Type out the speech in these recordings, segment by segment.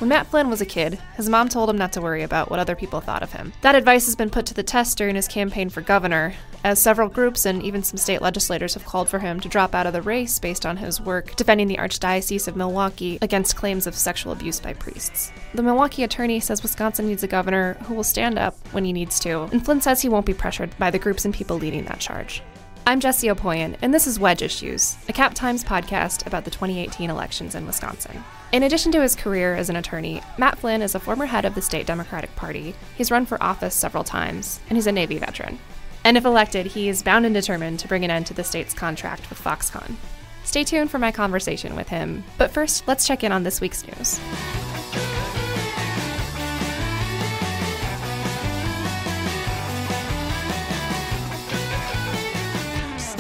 When Matt Flynn was a kid, his mom told him not to worry about what other people thought of him. That advice has been put to the test during his campaign for governor, as several groups and even some state legislators have called for him to drop out of the race based on his work defending the Archdiocese of Milwaukee against claims of sexual abuse by priests. The Milwaukee attorney says Wisconsin needs a governor who will stand up when he needs to, and Flynn says he won't be pressured by the groups and people leading that charge. I'm Jessie Opoien, and this is Wedge Issues, a Cap Times podcast about the 2018 elections in Wisconsin. In addition to his career as an attorney, Matt Flynn is a former head of the state Democratic Party. He's run for office several times, and he's a Navy veteran. And if elected, he is bound and determined to bring an end to the state's contract with Foxconn. Stay tuned for my conversation with him, but first, let's check in on this week's news.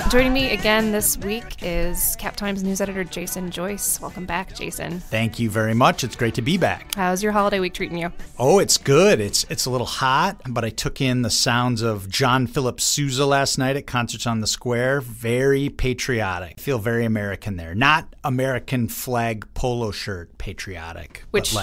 Joining me again this week is Cap Times news editor Jason Joyce. Welcome back, Jason. Thank you very much. It's great to be back. How's your holiday week treating you? Oh, it's good. It's a little hot, but I took in the sounds of John Philip Sousa last night at Concerts on the Square. Very patriotic. I feel very American there. Not American flag polo shirt patriotic. Which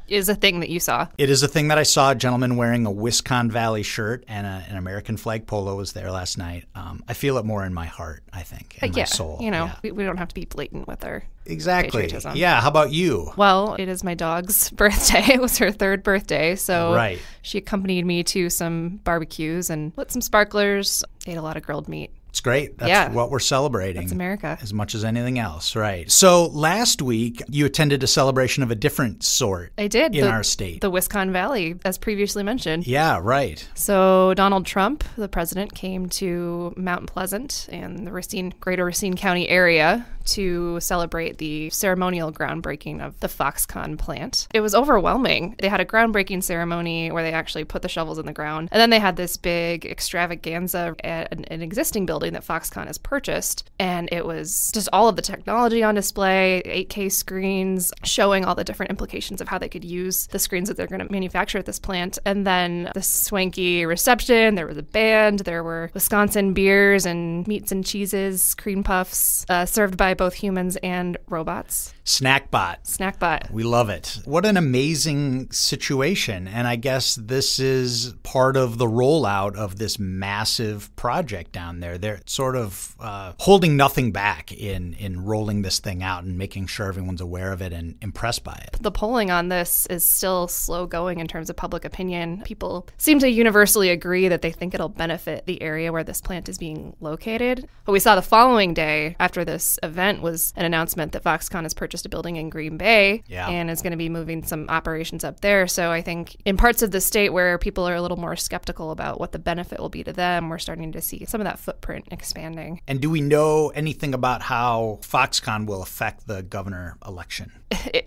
is a thing that you saw. It is a thing that I saw. A gentleman wearing a Wisconsin Valley shirt and an American flag polo was there last night. I feel it more in my heart, I think, in my soul. You know, we don't have to be blatant with our patriotism. Yeah, how about you? Well, it is my dog's birthday. It was her third birthday, so she accompanied me to some barbecues and lit some sparklers, ate a lot of grilled meat. It's great. That's what we're celebrating. That's America. As much as anything else, right. So last week, you attended a celebration of a different sort. I did. In our state. The Wisconsin Valley, as previously mentioned. Yeah, right. So Donald Trump, the president, came to Mount Pleasant and the greater Racine County area to celebrate the ceremonial groundbreaking of the Foxconn plant. It was overwhelming. They had a groundbreaking ceremony where they actually put the shovels in the ground. And then they had this big extravaganza at an existing building that Foxconn has purchased, and it was just all of the technology on display, 8K screens showing all the different implications of how they could use the screens that they're going to manufacture at this plant. And then the swanky reception, there was a band, there were Wisconsin beers and meats and cheeses, cream puffs, served by both humans and robots. Snackbot. We love it. What an amazing situation. And I guess this is part of the rollout of this massive project down there. They're sort of holding nothing back in rolling this thing out and making sure everyone's aware of it and impressed by it. The polling on this is still slow going in terms of public opinion. People seem to universally agree that they think it'll benefit the area where this plant is being located. What we saw the following day after this event was an announcement that Foxconn has purchased a building in Green Bay and is going to be moving some operations up there. So I think in parts of the state where people are a little more skeptical about what the benefit will be to them, we're starting to see some of that footprint expanding. And do we know anything about how Foxconn will affect the governor election?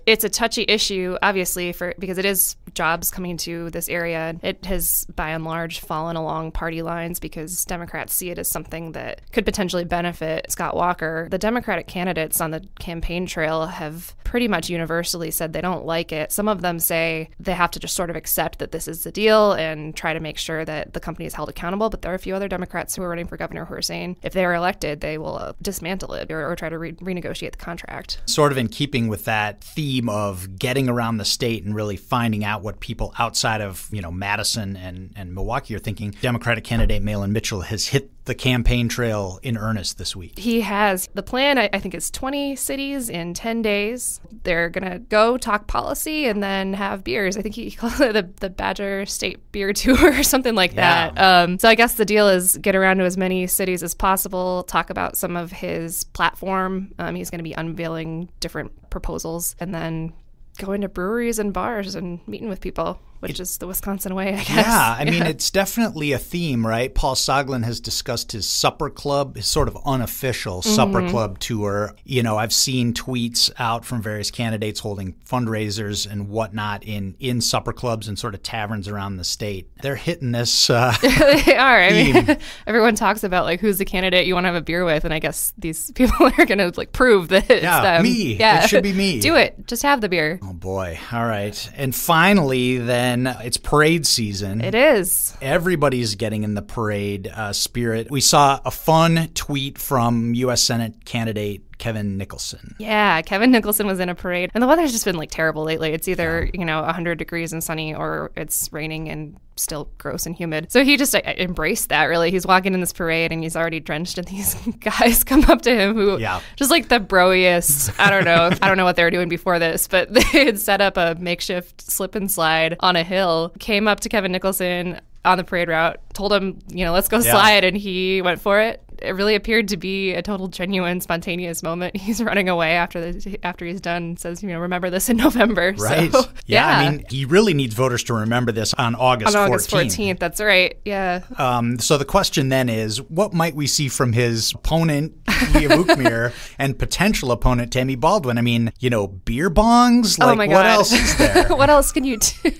It's a touchy issue, obviously, because it is jobs coming to this area. It has, by and large, fallen along party lines because Democrats see it as something that could potentially benefit Scott Walker. The Democratic candidates on the campaign trail have pretty much universally said they don't like it. Some of them say they have to just sort of accept that this is the deal and try to make sure that the company is held accountable. But there are a few other Democrats who are running for governor who are saying if they are elected, they will dismantle it or try to renegotiate the contract. Sort of in keeping with that theme of getting around the state and really finding out what people outside of, Madison and Milwaukee are thinking, Democratic candidate Malin Mitchell has hit the campaign trail in earnest this week. He has. The plan, I think, is 20 cities in 10 days. They're going to go talk policy and then have beers. I think he called it the Badger State Beer Tour or something like that. So I guess the deal is get around to as many cities as possible, talk about some of his platform. He's going to be unveiling different proposals and then go into breweries and bars and meeting with people, which is the Wisconsin way, I guess. Yeah, I mean, it's definitely a theme, right? Paul Soglin has discussed his supper club, his sort of unofficial supper club tour. I've seen tweets out from various candidates holding fundraisers and whatnot in supper clubs and sort of taverns around the state. They're hitting this they are. I mean, everyone talks about who's the candidate you want to have a beer with, and I guess these people are going to prove that it's them. Me. Yeah, it should be me. Do it. Just have the beer. Oh boy. All right. And finally, then it's parade season. It is. Everybody's getting in the parade spirit. We saw a fun tweet from U.S. Senate candidate Kevin Nicholson. Yeah, Kevin Nicholson was in a parade. And the weather's just been terrible lately. It's either, 100 degrees and sunny, or it's raining and still gross and humid. So he just embraced that, really. He's walking in this parade and he's already drenched, and these guys come up to him who just the broiest. I don't know what they were doing before this, but they had set up a makeshift slip and slide on a hill, came up to Kevin Nicholson on the parade route, told him, let's go slide, and he went for it. It really appeared to be a total, genuine, spontaneous moment. He's running away after he's done, says, remember this in November. Right. So, yeah. I mean, he really needs voters to remember this on August 14th. On August 14th, that's right. Yeah. So the question then is, what might we see from his opponent, Jessie Opoien, and potential opponent, Tammy Baldwin? I mean, beer bongs? Oh my God. What else is there? What else can you do?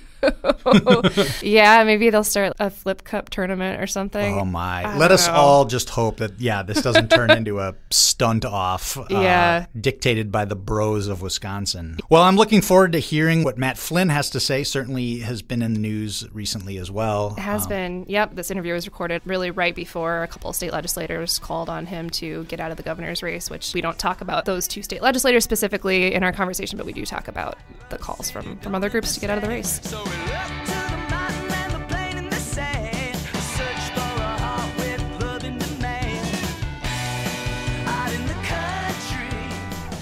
Yeah, maybe they'll start a flip cup tournament or something. Oh my. Let us all just hope that, this doesn't turn into a stunt off dictated by the bros of Wisconsin. Well, I'm looking forward to hearing what Matt Flynn has to say. Certainly has been in the news recently as well. It has been. Yep. This interview was recorded really right before a couple of state legislators called on him to get out of the governor's race, which we don't talk about those two state legislators specifically in our conversation, but we do talk about the calls from other groups to get out of the race.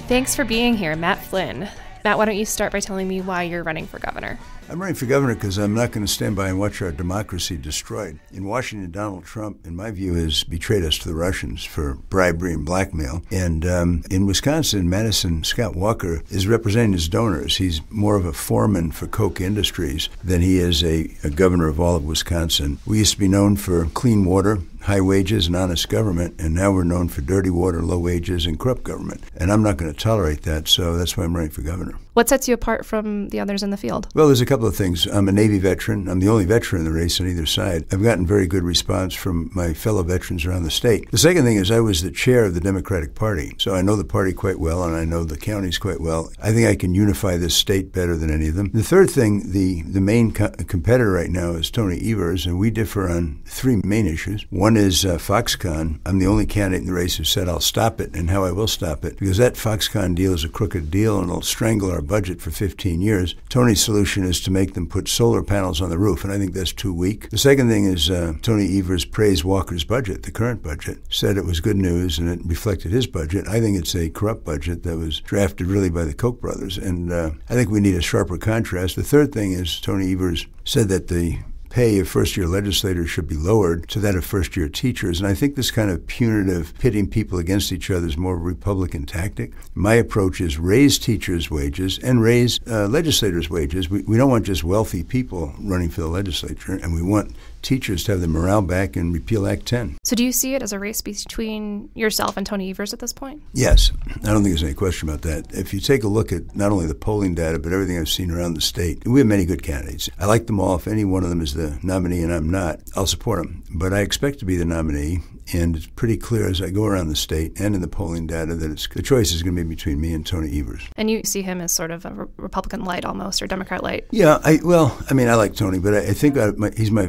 Thanks for being here, Matt Flynn. Matt, why don't you start by telling me why you're running for governor? I'm running for governor because I'm not going to stand by and watch our democracy destroyed. In Washington, Donald Trump, in my view, has betrayed us to the Russians for bribery and blackmail. And in Wisconsin, Madison Scott Walker is representing his donors. He's more of a foreman for Koch Industries than he is a governor of all of Wisconsin. We used to be known for clean water, high wages, and honest government, and now we're known for dirty water, low wages, and corrupt government. And I'm not going to tolerate that, so that's why I'm running for governor. What sets you apart from the others in the field? Well, there's a couple of things. I'm a Navy veteran. I'm the only veteran in the race on either side. I've gotten very good response from my fellow veterans around the state. The second thing is I was the chair of the Democratic Party, so I know the party quite well, and I know the counties quite well. I think I can unify this state better than any of them. The third thing, the main competitor right now is Tony Evers, and we differ on three main issues. One is Foxconn. I'm the only candidate in the race who said I'll stop it, and how I will stop it, because that Foxconn deal is a crooked deal, and it'll strangle our budget for 15 years. Tony's solution is to make them put solar panels on the roof, and I think that's too weak. The second thing is Tony Evers praised Walker's budget, the current budget, said it was good news and it reflected his budget. I think it's a corrupt budget that was drafted really by the Koch brothers, and I think we need a sharper contrast. The third thing is Tony Evers said that the pay of first-year legislators should be lowered to that of first-year teachers. And I think this kind of punitive pitting people against each other is more a Republican tactic. My approach is raise teachers' wages and raise legislators' wages. We don't want just wealthy people running for the legislature, and we want teachers to have the morale back and repeal Act 10. So do you see it as a race between yourself and Tony Evers at this point? Yes. I don't think there's any question about that. If you take a look at not only the polling data, but everything I've seen around the state, we have many good candidates. I like them all. If any one of them is the nominee and I'm not, I'll support them. But I expect to be the nominee, and it's pretty clear as I go around the state and in the polling data that the choice is going to be between me and Tony Evers. And you see him as sort of a Republican light almost, or Democrat light? Yeah, I like Tony, but I think he's my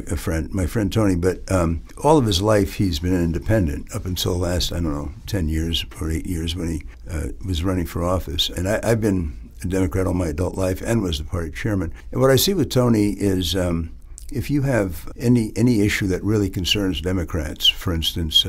friend Tony, but all of his life he's been an independent up until the last, 10 years or 8 years when he was running for office. And I've been a Democrat all my adult life and was the party chairman. And what I see with Tony is if you have any issue that really concerns Democrats, for instance,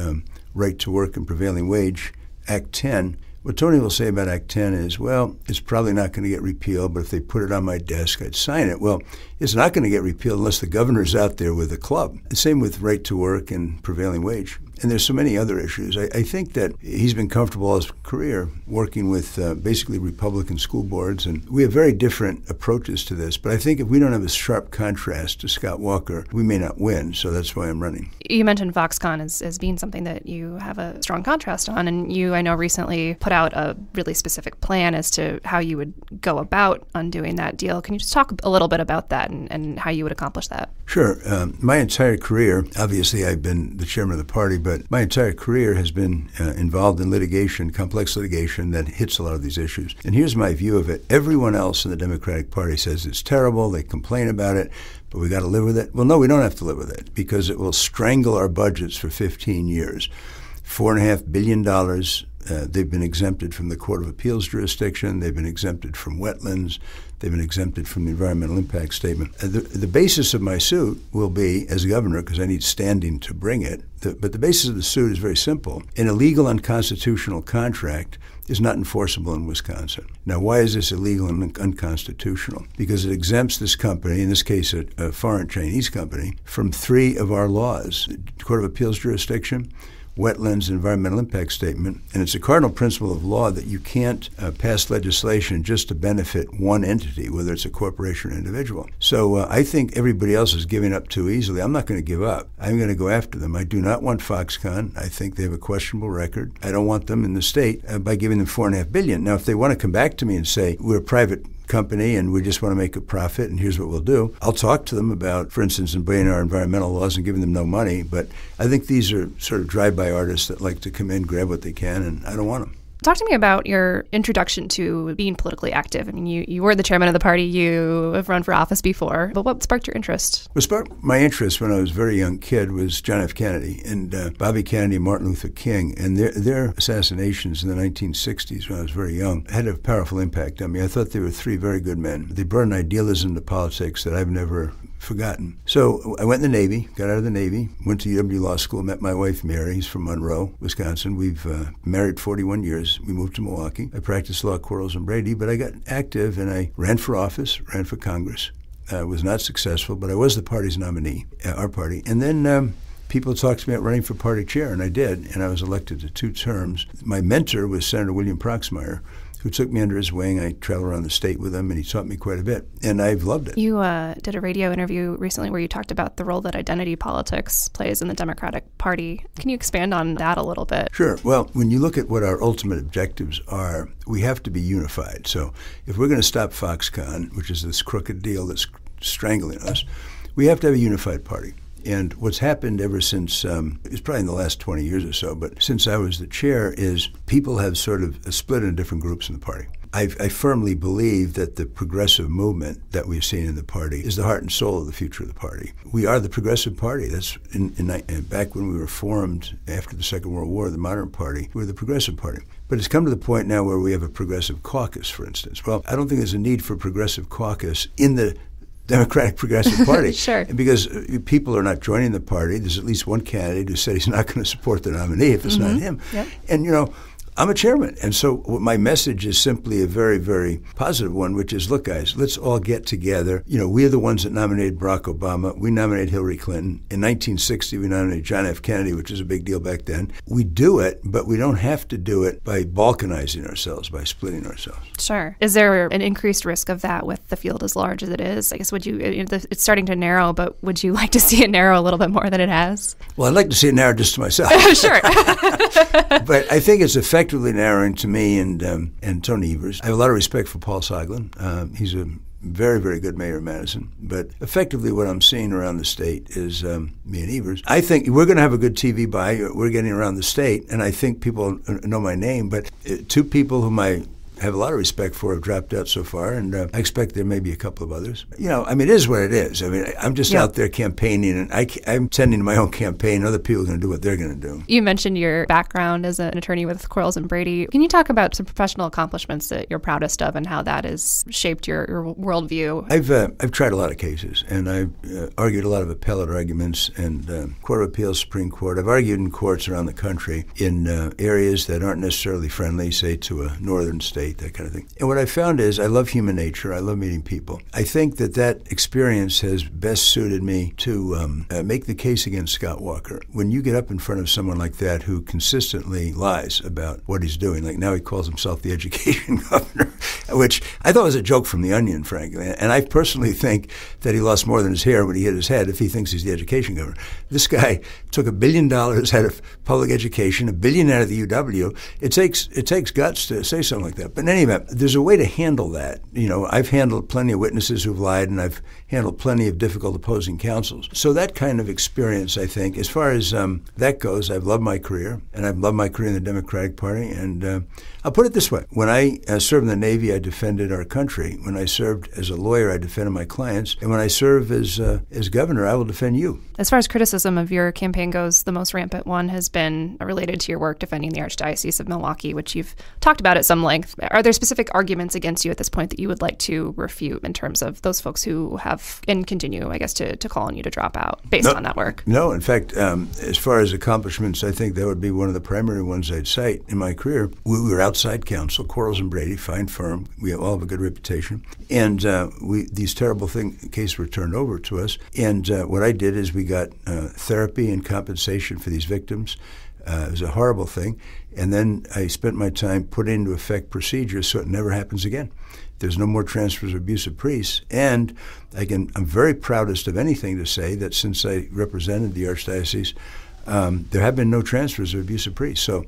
right to work and prevailing wage, Act 10, what Tony will say about Act 10 is, well, it's probably not going to get repealed, but if they put it on my desk, I'd sign it. Well, it's not going to get repealed unless the governor's out there with a club. The same with right to work and prevailing wage. And there's so many other issues. I think that he's been comfortable all his career working with basically Republican school boards, and we have very different approaches to this. But I think if we don't have a sharp contrast to Scott Walker, we may not win, so that's why I'm running. You mentioned Foxconn as being something that you have a strong contrast on, and you, I know, recently put out a really specific plan as to how you would go about undoing that deal. Can you just talk a little bit about that and how you would accomplish that? Sure. My entire career, obviously I've been the chairman of the party, but my entire career has been involved in litigation, complex litigation that hits a lot of these issues. And here's my view of it. Everyone else in the Democratic Party says it's terrible, they complain about it, but we got to live with it. Well, no, we don't have to live with it because it will strangle our budgets for 15 years. $4.5 billion They've been exempted from the Court of Appeals jurisdiction. They've been exempted from wetlands. They've been exempted from the environmental impact statement. The basis of my suit will be, as governor, because I need standing to bring it, but the basis of the suit is very simple. An illegal, unconstitutional contract is not enforceable in Wisconsin. Now, why is this illegal and unconstitutional? Because it exempts this company, in this case a foreign Chinese company, from 3 of our laws: the Court of Appeals jurisdiction, wetlands, and environmental impact statement. And it's a cardinal principle of law that you can't pass legislation just to benefit one entity, whether it's a corporation or individual. So I think everybody else is giving up too easily. I'm not going to give up. I'm going to go after them. I do not want Foxconn. I think they have a questionable record. I don't want them in the state by giving them $4.5 billion. Now, if they want to come back to me and say, we're a private company and we just want to make a profit and here's what we'll do, I'll talk to them about, for instance, obeying our environmental laws and giving them no money. But I think these are sort of drive-by artists that like to come in, grab what they can, and I don't want them. Talk to me about your introduction to being politically active. I mean, you were the chairman of the party. You have run for office before. But what sparked your interest? What sparked my interest when I was a very young kid was John F. Kennedy and Bobby Kennedy and Martin Luther King. And their assassinations in the 1960s when I was very young had a powerful impact on me. I thought they were 3 very good men. They brought an idealism to politics that I've never forgotten. So I went in the Navy, got out of the Navy, went to UW Law School, met my wife, Mary. He's from Monroe, Wisconsin. We've married 41 years. We moved to Milwaukee. I practiced law at Quarles and Brady, but I got active and I ran for office, ran for Congress. I was not successful, but I was the party's nominee, our party. And then people talked to me about running for party chair, and I did, and I was elected to 2 terms. My mentor was Senator William Proxmire, who took me under his wing. I traveled around the state with him, and he taught me quite a bit, and I've loved it. You did a radio interview recently where you talked about the role that identity politics plays in the Democratic Party. Can you expand on that a little bit? Sure. Well, when you look at what our ultimate objectives are, we have to be unified. So if we're going to stop Foxconn, which is this crooked deal that's strangling us, we have to have a unified party. And what's happened ever since, it's probably in the last 20 years or so, but since I was the chair, is people have sort of split into different groups in the party. I firmly believe that the progressive movement that we've seen in the party is the heart and soul of the future of the party. We are the progressive party. That's back when we were formed after the Second World War, the modern party, we were the progressive party. But it's come to the point now where we have a progressive caucus, for instance. Well, I don't think there's a need for a progressive caucus in the Democratic Progressive Party. Sure. Because people are not joining the party. There's at least one candidate who said he's not going to support the nominee if it's not him. Yep. And, I'm a chairman. And so my message is simply a very, very positive one, which is, look, guys, let's all get together. We are the ones that nominated Barack Obama. We nominated Hillary Clinton. In 1960, we nominated John F. Kennedy, which was a big deal back then. We do it, but we don't have to do it by balkanizing ourselves, by splitting ourselves. Sure. Is there an increased risk of that with the field as large as it is? I guess it's starting to narrow, but would you like to see it narrow a little bit more than it has? Well, I'd like to see it narrow just to myself. Sure. But I think it's effectively narrowing to me and Tony Evers. I have a lot of respect for Paul Soglin. He's a very, very good mayor of Madison. But effectively what I'm seeing around the state is me and Evers. I think we're going to have a good TV buy. We're getting around the state, and I think people know my name. But 2 people whom I have a lot of respect for have dropped out so far, and I expect there may be a couple of others. It is what it is. I'm just out there campaigning, and I'm tending to my own campaign. Other people are going to do what they're going to do. You mentioned your background as an attorney with Quarles and Brady. Can you talk about some professional accomplishments that you're proudest of and how that has shaped your worldview? I've tried a lot of cases, and I've argued a lot of appellate arguments and Court of Appeals, Supreme Court. I've argued in courts around the country in areas that aren't necessarily friendly, say, to a northern state, that kind of thing. And what I found is I love human nature. I love meeting people. I think that experience has best suited me to make the case against Scott Walker. When you get up in front of someone like that who consistently lies about what he's doing, like now he calls himself the education governor, which I thought was a joke from The Onion, frankly. And I personally think that he lost more than his hair when he hit his head if he thinks he's the education governor. This guy took $1 billion out of public education, $1 billion out of the UW. It takes guts to say something like that. But in any event, there's a way to handle that. I've handled plenty of witnesses who've lied, and I've handled plenty of difficult opposing counsels. So that kind of experience, I think, as far as that goes, I've loved my career, and I've loved my career in the Democratic Party. And I'll put it this way. When I served in the Navy, I defended our country. When I served as a lawyer, I defended my clients. And when I serve as governor, I will defend you. As far as criticism of your campaign goes, the most rampant one has been related to your work defending the Archdiocese of Milwaukee, which you've talked about at some length. Are there specific arguments against you at this point that you would like to refute in terms of those folks who have and continue, I guess, to call on you to drop out based on that work? No, in fact, as far as accomplishments, I think that would be one of the primary ones I'd cite in my career. We were outside counsel, Quarles and Brady, fine firm. We all have a good reputation. And these terrible cases were turned over to us. And what I did is we got therapy and compensation for these victims. It was a horrible thing. And then I spent my time putting into effect procedures so it never happens again. There's no more transfers of abusive priests. And I'm very proudest of anything to say that since I represented the Archdiocese, there have been no transfers of abusive priests. So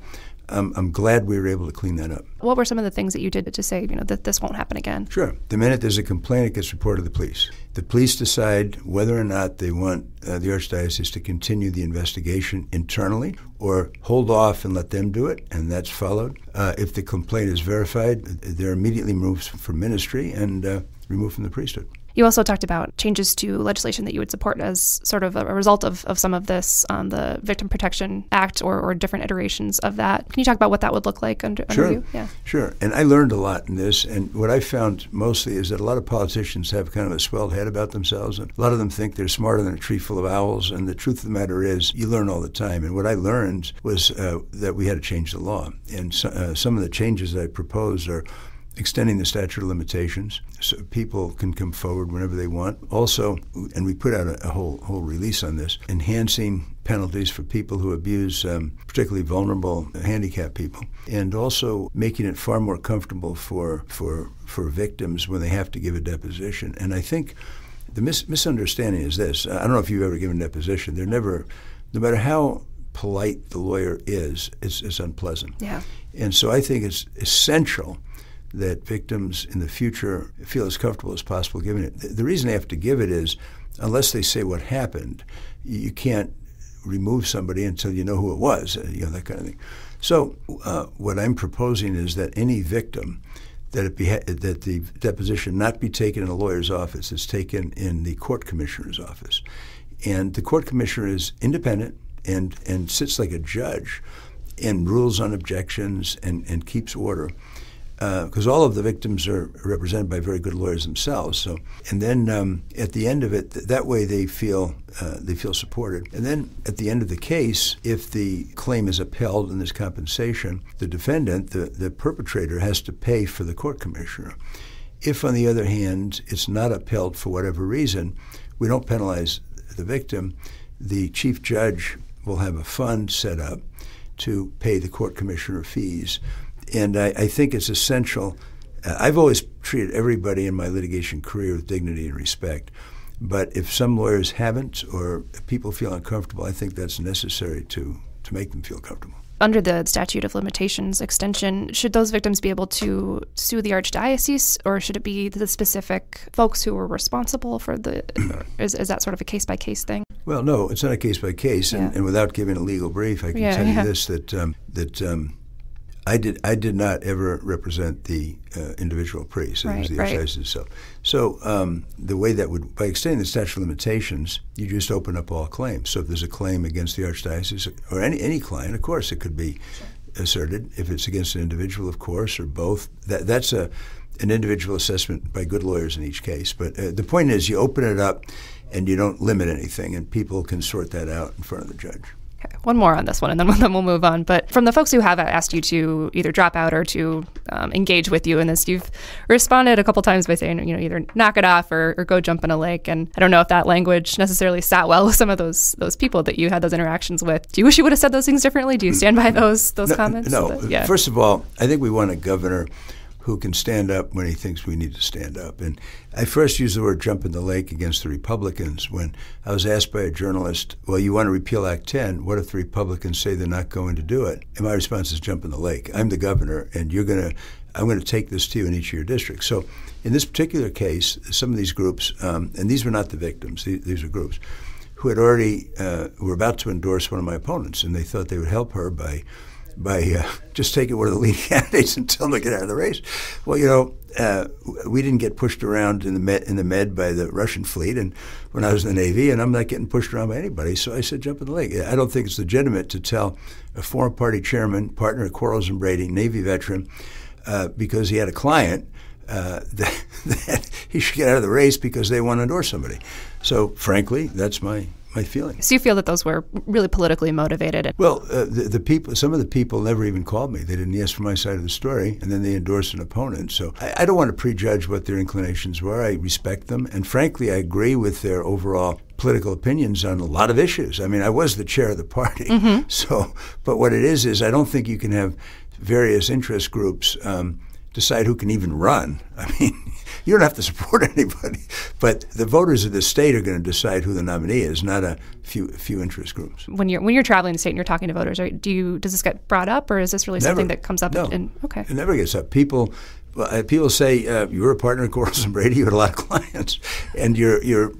I'm glad we were able to clean that up. What were some of the things that you did to say, that this won't happen again? Sure. The minute there's a complaint, it gets reported to the police. The police decide whether or not they want the Archdiocese to continue the investigation internally or hold off and let them do it, and that's followed. If the complaint is verified, they're immediately removed from ministry and removed from the priesthood. You also talked about changes to legislation that you would support as sort of a result of some of this, the Victim Protection Act or different iterations of that. Can you talk about what that would look like under you? Yeah. Sure. And I learned a lot in this. And what I found mostly is that a lot of politicians have kind of a swelled head about themselves. And a lot of them think they're smarter than a tree full of owls. And the truth of the matter is you learn all the time. And what I learned was that we had to change the law. And some of the changes that I proposed are extending the statute of limitations so people can come forward whenever they want. Also, and we put out a whole release on this, enhancing penalties for people who abuse particularly vulnerable handicapped people, and also making it far more comfortable for victims when they have to give a deposition. And I think the misunderstanding is this. I don't know if you've ever given a deposition. They're never, no matter how polite the lawyer is, it's unpleasant. Yeah. And so I think it's essential that victims in the future feel as comfortable as possible giving it. The reason they have to give it is, unless they say what happened, you can't remove somebody until you know who it was, that kind of thing. So what I'm proposing is that any victim, that the deposition not be taken in a lawyer's office, it's taken in the court commissioner's office. And the court commissioner is independent and sits like a judge and rules on objections and keeps order. Because all of the victims are represented by very good lawyers themselves. So, and then at the end of it, that way they feel supported. And then at the end of the case, if the claim is upheld and there's compensation, the defendant, the perpetrator, has to pay for the court commissioner. If, on the other hand, it's not upheld for whatever reason, we don't penalize the victim. The chief judge will have a fund set up to pay the court commissioner fees. And I think it's essential. I've always treated everybody in my litigation career with dignity and respect. But if some lawyers haven't or people feel uncomfortable, I think that's necessary to make them feel comfortable. Under the statute of limitations extension, should those victims be able to sue the Archdiocese, or should it be the specific folks who were responsible for is that sort of a case-by-case thing? Well, no, it's not a case-by-case. Yeah. And without giving a legal brief, I can tell you this, that I did not ever represent the individual priest. It was the Archdiocese itself. So the way that would, by extending the statute of limitations, you just open up all claims. So if there's a claim against the Archdiocese or any client, of course it could be asserted. If it's against an individual, of course, or both, that's an individual assessment by good lawyers in each case. But the point is, you open it up and you don't limit anything, and people can sort that out in front of the judge. Okay, one more on this one, and then we'll move on. But from the folks who have asked you to either drop out or to engage with you in this, you've responded a couple times by saying, either knock it off or go jump in a lake. And I don't know if that language necessarily sat well with some of those people that you had those interactions with. Do you wish you would have said those things differently? Do you stand by those comments? No. Yeah. First of all, I think we want a governor who can stand up when he thinks we need to stand up. And I first used the word jump in the lake against the Republicans when I was asked by a journalist, well, you want to repeal Act 10. What if the Republicans say they're not going to do it? And my response is jump in the lake. I'm the governor, and you're going to I'm going to take this to you in each of your districts. So in this particular case, some of these groups, and these were not the victims, these are groups, who had already were about to endorse one of my opponents, and they thought they would help her by just taking one of the leading candidates and tell them to get out of the race. Well, we didn't get pushed around in the Med by the Russian fleet, and when I was in the Navy, and I'm not getting pushed around by anybody. So I said, jump in the lake. I don't think it's legitimate to tell a former party chairman, partner of Quarles and Brady, Navy veteran, because he had a client, that he should get out of the race because they want to endorse somebody. So, frankly, that's my feeling. So you feel that those were really politically motivated? Well, the people, some of the people never even called me. They didn't ask for my side of the story, and then they endorsed an opponent. So I don't want to prejudge what their inclinations were. I respect them, and frankly, I agree with their overall political opinions on a lot of issues. I mean, I was the chair of the party. Mm-hmm. So, but what it is I don't think you can have various interest groups decide who can even run. I mean, you don't have to support anybody, but the voters of the state are going to decide who the nominee is, not a few interest groups. When you're traveling the state and you're talking to voters, does this get brought up, or is this really something that comes up? No, okay, it never gets up. People say you're a partner of Quarles and Brady. You had a lot of clients, and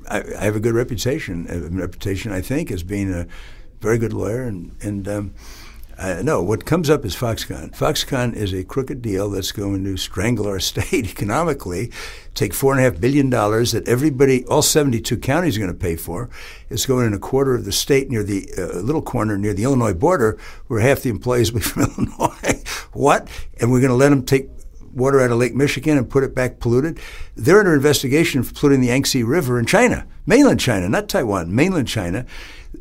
I have a good reputation. I think, as being a very good lawyer, and no, what comes up is Foxconn. Foxconn is a crooked deal that's going to strangle our state economically, take $4.5 billion that everybody, all 72 counties are going to pay for. It's going in a quarter of the state near the little corner near the Illinois border where half the employees will be from Illinois. What? And we're going to let them take water out of Lake Michigan and put it back polluted? They're under investigation for polluting the Yangtze River in China, mainland China, not Taiwan, mainland China.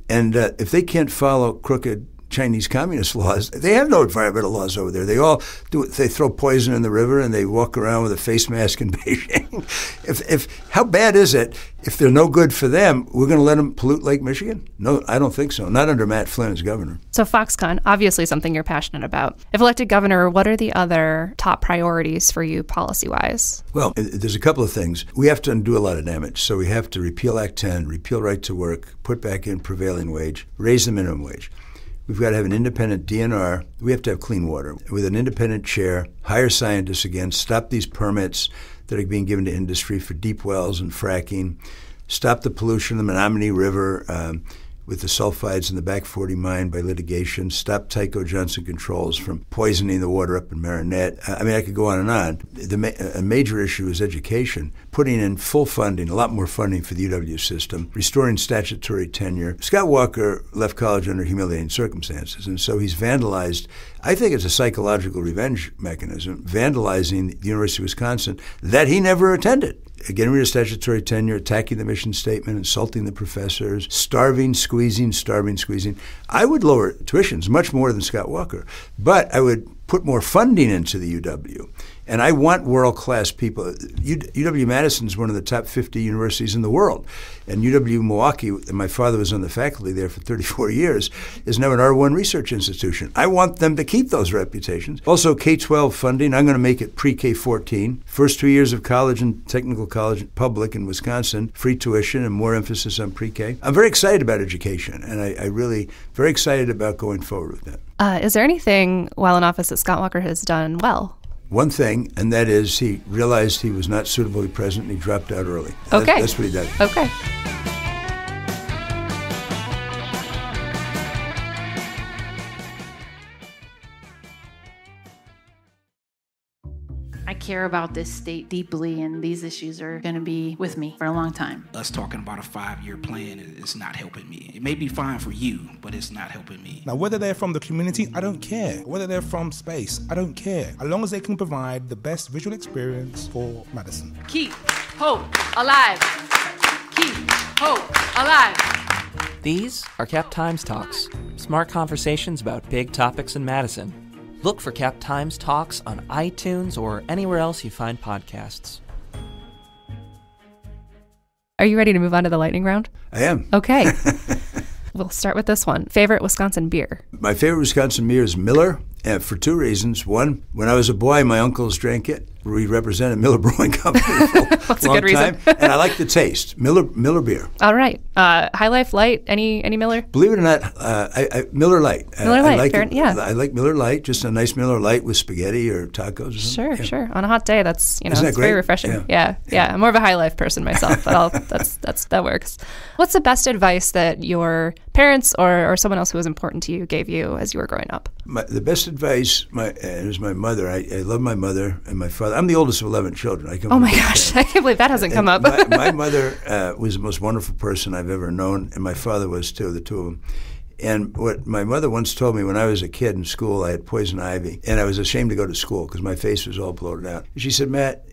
And if they can't follow crooked Chinese communist laws, they have no environmental laws over there. They all do it. They throw poison in the river and they walk around with a face mask in Beijing. How bad is it if they're no good for them? We're going to let them pollute Lake Michigan? No, I don't think so. Not under Matt Flynn as governor. So Foxconn, obviously something you're passionate about. If elected governor, what are the other top priorities for you policy-wise? Well, there's a couple of things. We have to undo a lot of damage. So we have to repeal Act 10, repeal right to work, put back in prevailing wage, raise the minimum wage. We've got to have an independent DNR. We have to have clean water with an independent chair, hire scientists again, stop these permits that are being given to industry for deep wells and fracking, stop the pollution of the Menominee River with the sulfides in the Back 40 mine by litigation, stop Tyco Johnson Controls from poisoning the water up in Marinette. I mean, I could go on and on. A major issue is education, putting in full funding, a lot more funding for the UW system, restoring statutory tenure. Scott Walker left college under humiliating circumstances, and so he's vandalized. I think it's a psychological revenge mechanism, vandalizing the University of Wisconsin that he never attended. Getting rid of statutory tenure, attacking the mission statement, insulting the professors, starving, squeezing. I would lower tuitions much more than Scott Walker, but I would put more funding into the UW. And I want world-class people. UW-Madison is one of the top 50 universities in the world. And UW-Milwaukee, my father was on the faculty there for 34 years, is now an R1 research institution. I want them to keep those reputations. Also, K-12 funding, I'm going to make it pre-K-14. First 2 years of college and technical college public in Wisconsin, free tuition and more emphasis on pre-K. I'm very excited about education, and I really very excited about going forward with that. Is there anything while in office that Scott Walker has done well? One thing, and that is he realized he was not suitably present and he dropped out early. Okay. That's what he did. Okay. I care about this state deeply, and these issues are going to be with me for a long time. Us talking about a 5-year plan is not helping me. It may be fine for you, but it's not helping me. Now, whether they're from the community, I don't care. Whether they're from space, I don't care. As long as they can provide the best visual experience for Madison. Keep hope alive. Keep hope alive. These are Cap Times Talks, smart conversations about big topics in Madison. Look for Cap Times Talks on iTunes or anywhere else you find podcasts. Are you ready to move on to the lightning round? I am. Okay. We'll start with this one. Favorite Wisconsin beer? My favorite Wisconsin beer is Miller, for two reasons. One, when I was a boy, my uncles drank it. We represented Miller Brewing Company for That's a long a good reason. time, and I like the taste. Miller beer. All right. High Life Light. Any Miller? Believe it or not, Miller Lite. Miller Lite. I like it. Yeah. I like Miller Lite. Just a nice Miller Lite with spaghetti or tacos. Or something. Sure. On a hot day, that's Isn't that it's great? very refreshing. Yeah. I'm more of a High Life person myself, but that works. What's the best advice that your parents or someone else who was important to you gave you as you were growing up? The best advice is my mother. I love my mother and my father. I'm the oldest of 11 children. Oh my gosh, I can't believe that hasn't come up. My mother was the most wonderful person I've ever known, and my father was too, the two of them. And what my mother once told me when I was a kid in school, I had poison ivy, and I was ashamed to go to school because my face was all bloated out. She said, Matt,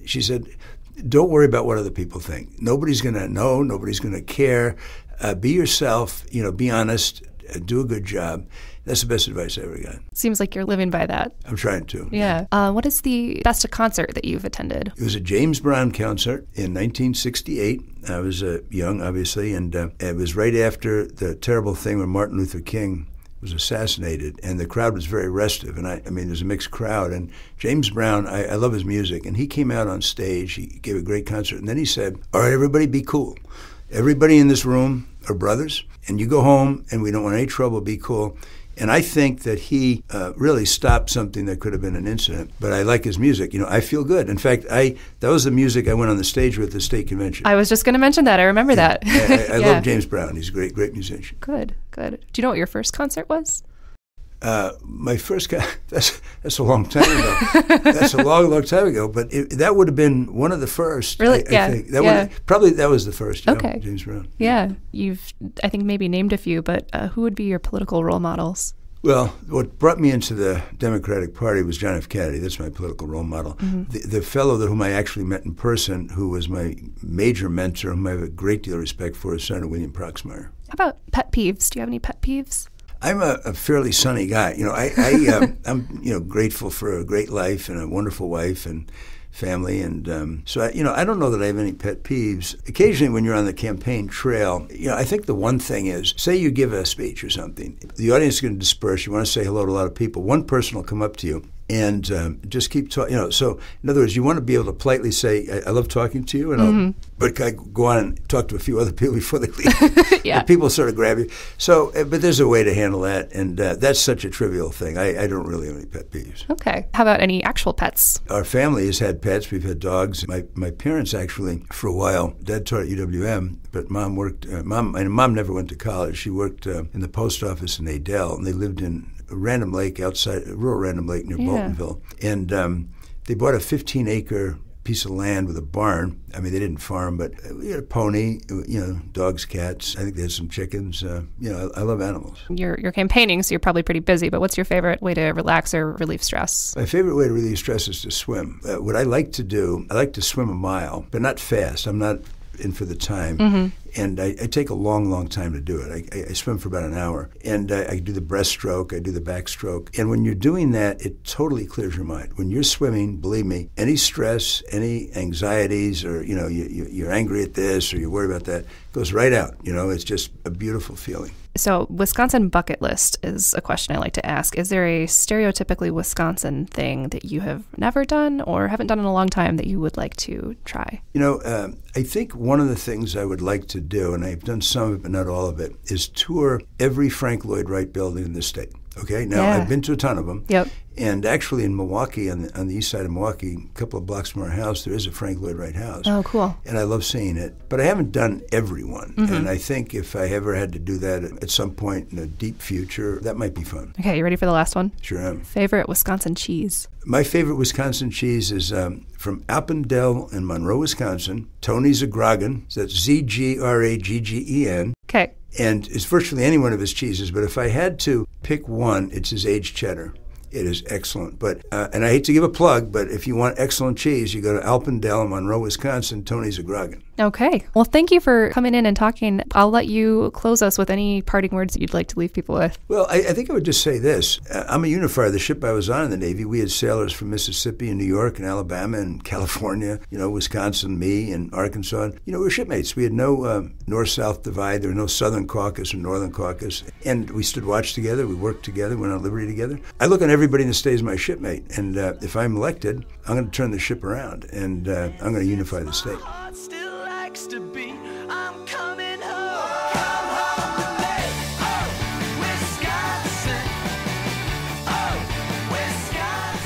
don't worry about what other people think. Nobody's going to know. Nobody's going to care. Be yourself. Be honest. Do a good job. That's the best advice I ever got. Seems like you're living by that. I'm trying to. Yeah. What is the best concert that you've attended? It was a James Brown concert in 1968. I was young, obviously, and it was right after the terrible thing when Martin Luther King was assassinated, and the crowd was very restive, and I mean, there's a mixed crowd, and James Brown, I love his music, and he came out on stage, he gave a great concert, and then he said, all right, everybody be cool. Everybody in this room are brothers, and you go home, and we don't want any trouble, be cool. And I think that he really stopped something that could have been an incident. But I like his music. I feel good. In fact, that was the music I went on the stage with at the state convention. I was just going to mention that. I remember that. I love James Brown. He's a great musician. Good. Do you know what your first concert was? My first that's a long time ago. That's a long time ago. But that would have been one of the first. Really? I think. That was the first. Okay. James Brown. Yeah. You've, I think, maybe named a few, but who would be your political role models? Well, what brought me into the Democratic Party was John F. Kennedy. That's my political role model. Mm-hmm. The fellow whom I actually met in person, who was my major mentor, whom I have a great deal of respect for, is Senator William Proxmire. How about pet peeves? Do you have any pet peeves? I'm a fairly sunny guy. I'm grateful for a great life and a wonderful wife and family, and so I don't know that I have any pet peeves. Occasionally, when you're on the campaign trail, I think the one thing is, say you give a speech or something, the audience is going to disperse. You want to say hello to a lot of people. One person will come up to you and just keep talking. So in other words, you want to be able to politely say, I love talking to you, and but I go on and talk to a few other people before they leave. Yeah. And people sort of grab you. So, but there's a way to handle that, and that's such a trivial thing. I don't really have any pet peeves. Okay. How about any actual pets? Our family has had pets. We've had dogs. My parents actually, for a while, Dad taught at UWM, but Mom worked. Mom never went to college. She worked in the post office in Adel, and they lived in Random Lake rural Random Lake near Boltonville. And they bought a 15-acre piece of land with a barn. I mean, they didn't farm, but we had a pony, dogs, cats. I think they had some chickens. I love animals. You're campaigning, so you're probably pretty busy, but what's your favorite way to relax or relieve stress? My favorite way to relieve stress is to swim. What I like to do, I like to swim a mile, but not fast. I'm not in for the time. Mm-hmm. And I take a long time to do it. I swim for about an hour. And I do the breaststroke, I do the backstroke. And when you're doing that, it totally clears your mind. When you're swimming, believe me, any stress, any anxieties, or, you're angry at this or you're worried about that, goes right out. It's just a beautiful feeling. So Wisconsin bucket list is a question I like to ask. Is there a stereotypically Wisconsin thing that you have never done or haven't done in a long time that you would like to try? I think one of the things I would like to do, and I've done some of it but not all of it, is tour every Frank Lloyd Wright building in the state. Okay? Now, I've been to a ton of them. Yep. And actually in Milwaukee, on the east side of Milwaukee, a couple of blocks from our house, there is a Frank Lloyd Wright house. Oh, cool. And I love seeing it. But I haven't done every one. Mm-hmm. And I think if I ever had to do that at some point in the deep future, that might be fun. Okay, you ready for the last one? Sure am. Favorite Wisconsin cheese? My favorite Wisconsin cheese is from Appendell in Monroe, Wisconsin. Tony's Zagragen. So that's Zgraggen. Okay. And it's virtually any one of his cheeses, but if I had to pick one, it's his aged cheddar. It is excellent. But and I hate to give a plug, but if you want excellent cheese, you go to Alpendale in Monroe, Wisconsin, Tony's Zagragen. Okay. Well, thank you for coming in and talking. I'll let you close us with any parting words that you'd like to leave people with. Well, I think I would just say this. I'm a unifier. The ship I was on in the Navy, we had sailors from Mississippi and New York and Alabama and California, Wisconsin, me, and Arkansas. And, we were shipmates. We had no north-south divide. There were no Southern Caucus or Northern Caucus. And we stood watch together. We worked together. Went on liberty together. I look on everybody in the state is my shipmate. And if I'm elected, I'm going to turn the ship around, and I'm going to unify the state.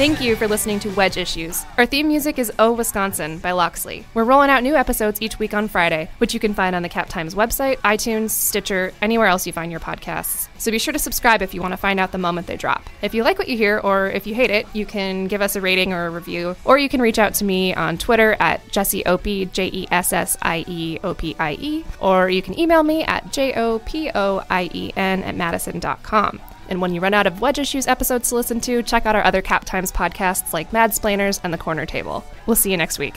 Thank you for listening to Wedge Issues. Our theme music is Oh Wisconsin by Loxley. We're rolling out new episodes each week on Friday, which you can find on the Cap Times website, iTunes, Stitcher, anywhere else you find your podcasts. So be sure to subscribe if you want to find out the moment they drop. If you like what you hear, or if you hate it, you can give us a rating or a review, or you can reach out to me on Twitter at Jessie Opie, JESSIEOPIE, or you can email me at JOPOIEN@madison.com. And when you run out of Wedge Issues episodes to listen to, check out our other Cap Times podcasts like Madsplainers and The Corner Table. We'll see you next week.